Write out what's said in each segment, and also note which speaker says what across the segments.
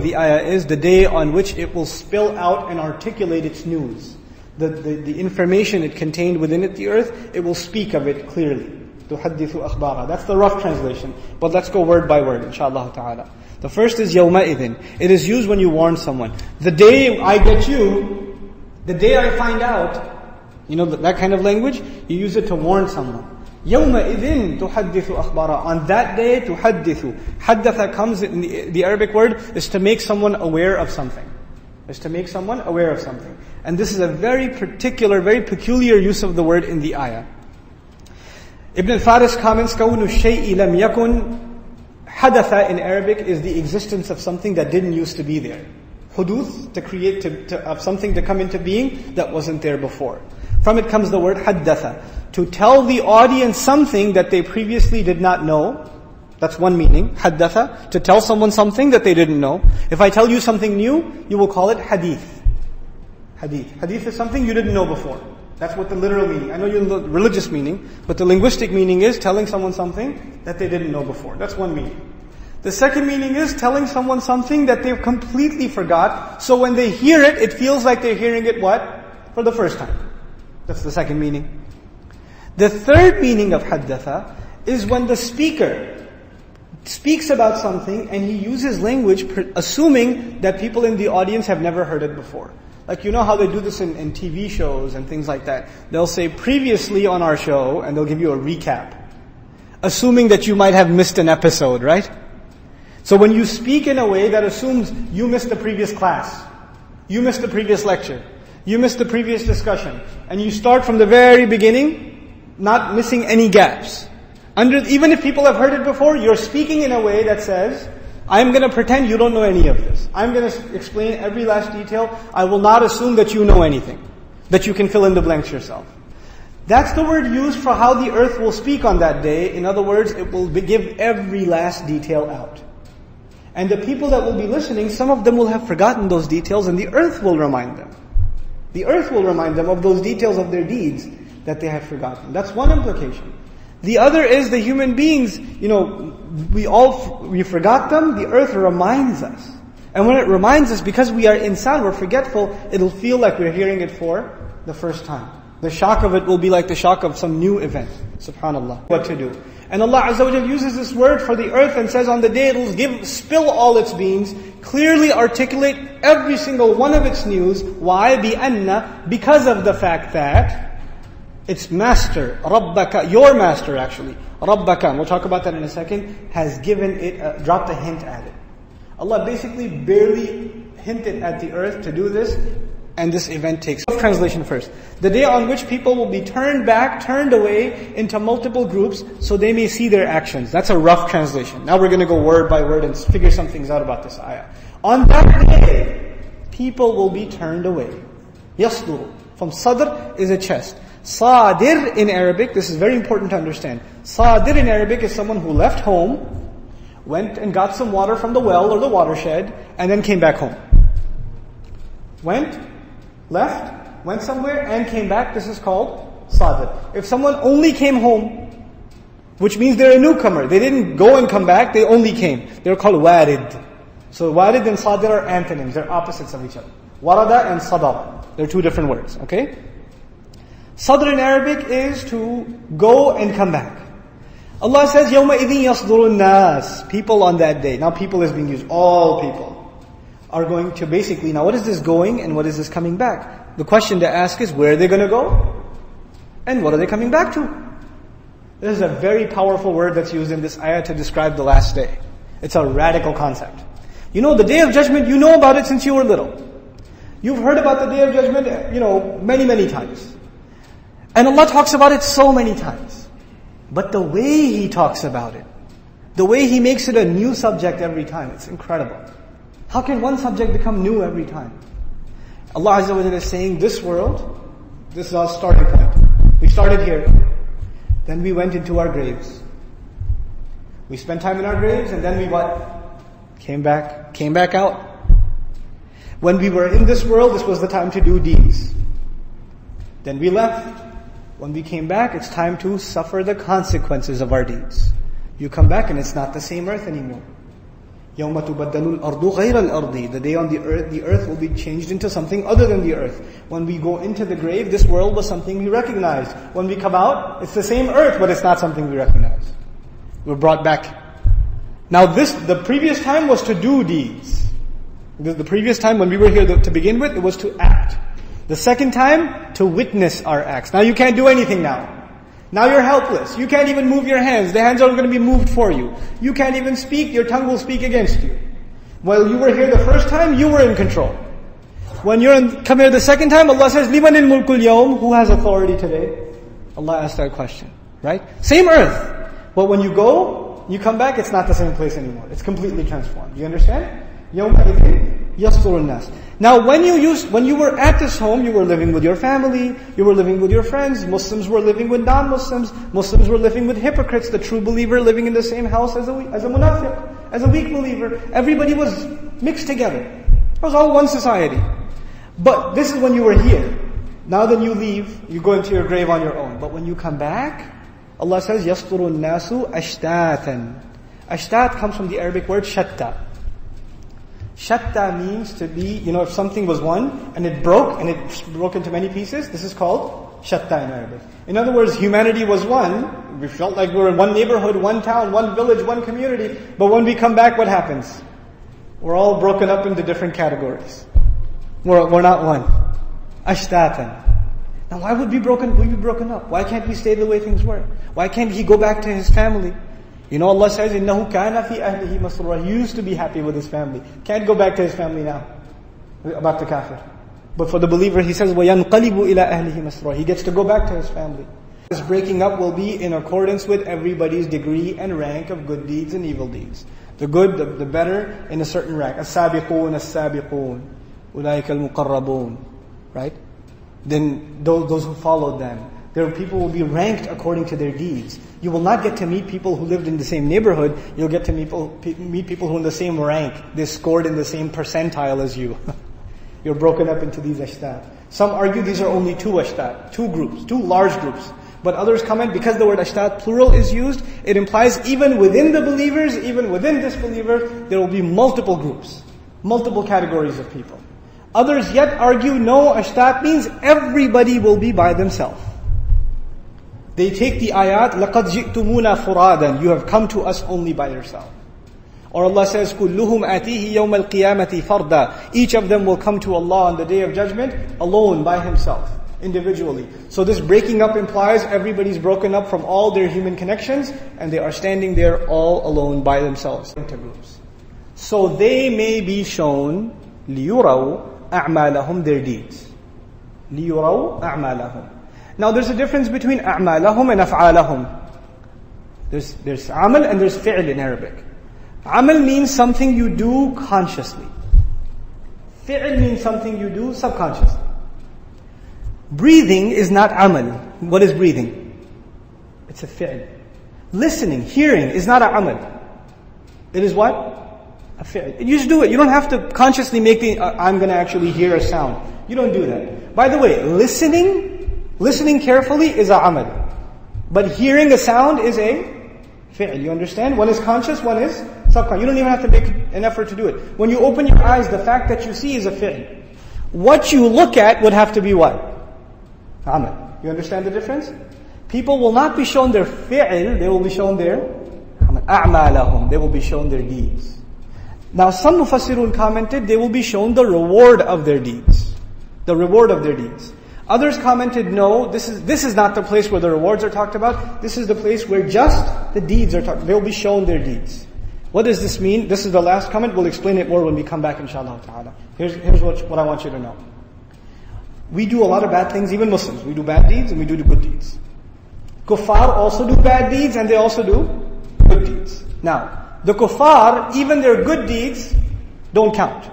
Speaker 1: of the ayah is the day on which it will spill out and articulate its news. The information it contained within it, the earth, it will speak of it clearly. تُحَدِّثُ أَخْبَارًا. That's the rough translation. But let's go word by word, inshaAllah ta'ala. The first is يَوْمَئِذٍ. It is used when you warn someone. The day I get you, the day I find out, you know that kind of language? You use it to warn someone. يَوْمَئِذٍ تُحَدِّثُ أَخْبَارًا. On that day, تُحَدِّثُ. حَدَّثَ comes in the Arabic word, is to make someone aware of something. Is to make someone aware of something. And this is a very particular, very peculiar use of the word in the ayah. Ibn al-Faris comments, كَوْنُ الشَّيْءِ لَمْ يَكُنْ. Hadatha in Arabic is the existence of something that didn't used to be there. Huduth, to create, of something to come into being that wasn't there before. From it comes the word haddatha, to tell the audience something that they previously did not know. That's one meaning, haddatha, to tell someone something that they didn't know. If I tell you something new, you will call it hadith. Hadith. Hadith is something you didn't know before. That's what the literal meaning. I know you know the religious meaning, but the linguistic meaning is telling someone something that they didn't know before. That's one meaning. The second meaning is telling someone something that they've completely forgot, so when they hear it, it feels like they're hearing it what? For the first time. That's the second meaning. The third meaning of haddatha is when the speaker speaks about something and he uses language assuming that people in the audience have never heard it before. Like you know how they do this in TV shows and things like that. They'll say previously on our show and they'll give you a recap. Assuming that you might have missed an episode, right? So when you speak in a way that assumes you missed the previous class, you missed the previous lecture, you missed the previous discussion, and you start from the very beginning, not missing any gaps. Even if people have heard it before, you're speaking in a way that says, I'm going to pretend you don't know any of this. I'm going to explain every last detail. I will not assume that you know anything, that you can fill in the blanks yourself. That's the word used for how the earth will speak on that day. In other words, it will give every last detail out. And the people that will be listening, some of them will have forgotten those details and the earth will remind them. The earth will remind them of those details of their deeds that they have forgotten. That's one implication. The other is the human beings, we forgot them, the earth reminds us. And when it reminds us, because we are insan, we're forgetful, it'll feel like we're hearing it for the first time. The shock of it will be like the shock of some new event. Subhanallah. What to do. And Allah Azza wa Jal uses this word for the earth and says on the day it'll spill all its beings, clearly articulate every single one of its news. Why? بِأَنَّ, because of the fact that its master, Rabbaka, your master actually, Rabbaka, we'll talk about that in a second, has given it, dropped a hint at it. Allah basically barely hinted at the earth to do this, and this event takes place. Translation first. The day on which people will be turned away into multiple groups so they may see their actions. That's a rough translation. Now we're going to go word by word and figure some things out about this ayah. On that day, people will be turned away. Yasdur. From sadr is a chest. Sadir in Arabic, this is very important to understand. Sadir in Arabic is someone who left home, went and got some water from the well or the watershed, and then came back home. Left, went somewhere, and came back. This is called sadir. If someone only came home, which means they're a newcomer, they didn't go and come back, they only came. They're called warid. So warid and sadir are antonyms, they're opposites of each other. Warada and sadar, they're two different words, okay? Sadr in Arabic is to go and come back. Allah says, يَوْمَئِذٍ يَصْدُرُ النَّاسِ. People on that day. Now people is being used. All people are going to basically, now what is this going and what is this coming back? The question to ask is, where are they going to go? And what are they coming back to? This is a very powerful word that's used in this ayah to describe the last day. It's a radical concept. You know, the Day of Judgment, you know about it since you were little. You've heard about the Day of Judgment, many, many times. And Allah talks about it so many times. But the way He talks about it, the way He makes it a new subject every time, it's incredible. How can one subject become new every time? Allah Azza wa Jalla is saying, this world, this is our starting point. We started here. Then we went into our graves. We spent time in our graves and then we what? Came back out. When we were in this world, this was the time to do deeds. Then we left. When we came back, it's time to suffer the consequences of our deeds. You come back and it's not the same earth anymore. يَوْمَ تُبَدَّلُ الْأَرْضُ غَيْرَ الْأَرْضِ. The day on the earth will be changed into something other than the earth. When we go into the grave, this world was something we recognized. When we come out, it's the same earth, but it's not something we recognize. We're brought back. Now the previous time was to do deeds. The previous time when we were here to begin with, it was to act. The second time, to witness our acts. Now you can't do anything now. Now you're helpless. You can't even move your hands. The hands are going to be moved for you. You can't even speak. Your tongue will speak against you. While you were here the first time, you were in control. When come here the second time, Allah says, لِمَنِ الْمُلْكُ الْيَوْمِ. Who has authority today? Allah asked that question. Right? Same earth. But when you go, you come back, it's not the same place anymore. It's completely transformed. You understand? يَوْمَئِذٍ يَصْدُرُ النَّاسِ. Now when you were at this home, you were living with your family, you were living with your friends, Muslims were living with non-Muslims, Muslims were living with hypocrites, the true believer living in the same house as a munafiq, as a weak believer. Everybody was mixed together. It was all one society. But this is when you were here. Now that you leave, you go into your grave on your own. But when you come back, Allah says, يَصْدُرُ النَّاسُ أَشْتَاتًا. Ashtat comes from the Arabic word shatta. Shatta means to be, if something was one and it broke into many pieces, this is called shatta in Arabic. In other words, humanity was one. We felt like we were in one neighborhood, one town, one village, one community. But when we come back, what happens? We're all broken up into different categories. We're not one. Ashtatan. Now why would we be broken up? Why can't we stay the way things were? Why can't he go back to his family? Allah says, إِنَّهُ كَانَ فِي أَهْلِهِ مَسْرُورًا. He used to be happy with his family. Can't go back to his family now. About the kafir. But for the believer, he says, وَيَنْقَلِبُ إِلَىٰ أَهْلِهِ مَسْرُورًا. He gets to go back to his family. This breaking up will be in accordance with everybody's degree and rank of good deeds and evil deeds. The good, the better, in a certain rank. السابقون السابقون أولئك المقربون. Right? Then those who followed them. People will be ranked according to their deeds. You will not get to meet people who lived in the same neighborhood. You'll get to meet people who are in the same rank. They scored in the same percentile as you. You're broken up into these ashtat. Some argue these are only two ashtat, two groups, two large groups. But others comment, because the word ashtat, plural, is used, it implies even within the believers, even within disbelievers, there will be multiple groups, multiple categories of people. Others yet argue, no, ashtat means everybody will be by themselves. They take the ayat, لَقَدْ جِئْتُمُونَا فُرَادًا. You have come to us only by yourself. Or Allah says, كُلُّهُمْ آتِيهِ يَوْمَ الْقِيَامَةِ فَرْدًا. Each of them will come to Allah on the day of judgment alone, by himself, individually. So this breaking up implies everybody's broken up from all their human connections, and they are standing there all alone by themselves, into groups. So they may be shown, لِيُرَوْا أَعْمَالَهُمْ, their deeds. لِيُرَوْا أَعْمَالَهُمْ. Now there's a difference between أعمالهم and أفعالهم. There's amal and there's fi'l in Arabic. Amal means something you do consciously. Fi'l means something you do subconsciously. Breathing is not amal. What is breathing? It's a fi'l. Listening, hearing is not a amal. It is what? A fi'l. You just do it. You don't have to consciously make I'm going to actually hear a sound. You don't do that. By the way, listening carefully is a amal. But hearing a sound is a fi'l. You understand? One is conscious, one is subconscious. You don't even have to make an effort to do it. When you open your eyes, the fact that you see is a fi'l. What you look at would have to be what? Amal. You understand the difference? People will not be shown their fi'l, they will be shown their a'malahum. They will be shown their deeds. Now some mufassirun commented they will be shown the reward of their deeds. The reward of their deeds. Others commented, no, this is not the place where the rewards are talked about. This is the place where just the deeds are talked. They'll be shown their deeds. What does this mean? This is the last comment. We'll explain it more when we come back, inshallah ta'ala. Here's what I want you to know. We do a lot of bad things, even Muslims. We do bad deeds and we do good deeds. Kuffar also do bad deeds and they also do good deeds. Now, the kuffar, even their good deeds, don't count.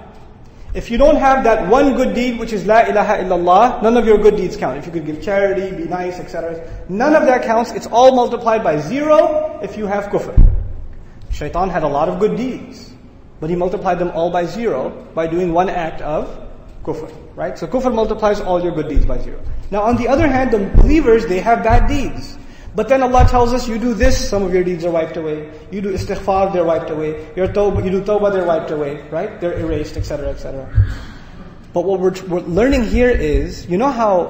Speaker 1: If you don't have that one good deed, which is La ilaha illallah, none of your good deeds count. If you could give charity, be nice, etc. None of that counts. It's all multiplied by 0 if you have kufr. Shaitan had a lot of good deeds, but he multiplied them all by 0 by doing one act of kufr. Right? So kufr multiplies all your good deeds by 0. Now on the other hand, the believers, they have bad deeds. But then Allah tells us, you do this, some of your deeds are wiped away. You do istighfar, they're wiped away. You do tawbah, they're wiped away, right? They're erased, etc., etc. But what we're learning here is, you know how,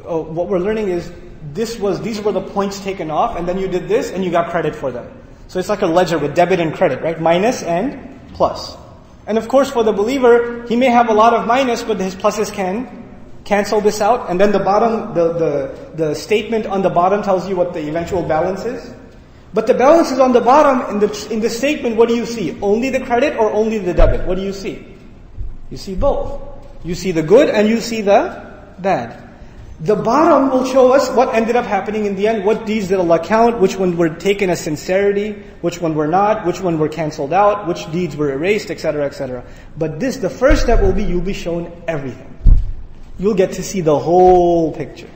Speaker 1: what we're learning is, these were the points taken off, and then you did this, and you got credit for them. So it's like a ledger with debit and credit, right? Minus and plus. And of course, for the believer, he may have a lot of minus, but his pluses can cancel this out. And then the bottom, the statement on the bottom tells you what the eventual balance is. But the balance is on the bottom. In the statement, what do you see? Only the credit or only the debit? What do you see? You see both. You see the good and you see the bad. The bottom will show us what ended up happening in the end, what deeds did Allah count, which one were taken as sincerity, which one were not, which one were cancelled out, which deeds were erased, etc., etc. But the first step will be, you'll be shown everything. You'll get to see the whole picture.